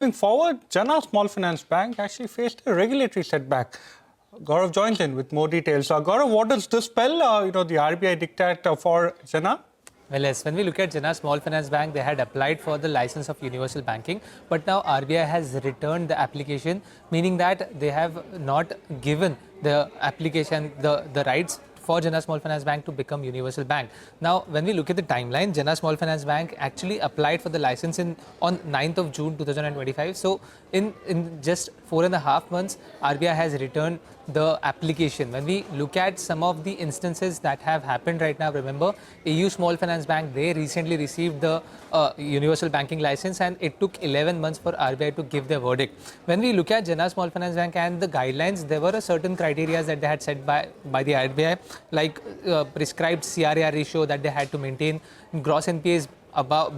Moving forward, Jana Small Finance Bank actually faced a regulatory setback. Gaurav joins in with more details. Gaurav, what does this spell, the RBI diktat for Jana? Well, yes, when we look at Jana Small Finance Bank, they had applied for the license of universal banking, but now RBI has returned the application, meaning that they have not given the application the rights for Jana Small Finance Bank to become universal bank. Now, when we look at the timeline, Jana Small Finance Bank actually applied for the license on 9th of June 2025. So, in just 4.5 months, RBI has returned the application. When we look at some of the instances that have happened right now, remember, EU Small Finance Bank, they recently received the universal banking license, and it took 11 months for RBI to give their verdict. When we look at Jana Small Finance Bank and the guidelines, there were a certain criteria that they had set by the RBI, like prescribed CRAR ratio that they had to maintain, gross NPAs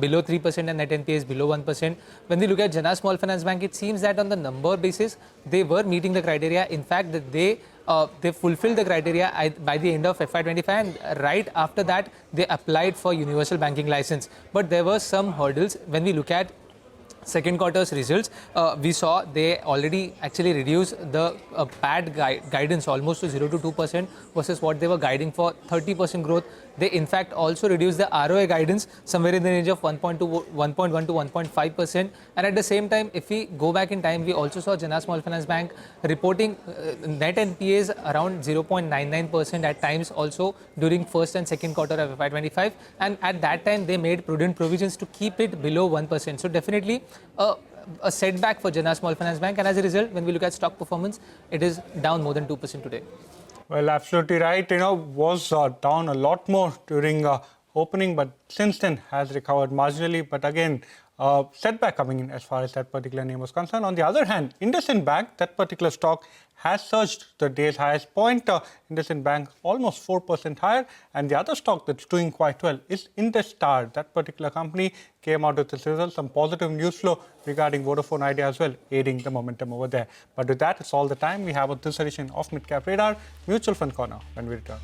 below 3% and net NPAs below 1%. When we look at Jana Small Finance Bank, it seems that on the number basis, they were meeting the criteria. In fact, they fulfilled the criteria by the end of FY25, and right after that, they applied for universal banking license. But there were some hurdles. When we look at second quarter's results, we saw they already actually reduced the PAT guidance almost to 0 to 2% versus what they were guiding for 30% growth. They in fact also reduced the ROA guidance somewhere in the range of 1.1 to 1.5%. And at the same time, if we go back in time, we also saw Jana Small Finance Bank reporting net NPAs around 0.99% at times also during first and second quarter of FY25. And at that time, they made prudent provisions to keep it below 1%. So definitely a setback for Jana Small Finance Bank, and as a result, when we look at stock performance, it is down more than 2% today. Well, absolutely right. Was down a lot more during opening, but since then has recovered marginally. But again, setback coming in as far as that particular name was concerned. On the other hand, IndusInd Bank, that particular stock has surged the day's highest point. IndusInd Bank almost 4% higher. And the other stock that's doing quite well is IndusStar. That particular company came out with its results, some positive news flow regarding Vodafone Idea as well, aiding the momentum over there. But with that, it's all the time we have on this edition of Midcap Radar, Mutual Fund Corner, when we return.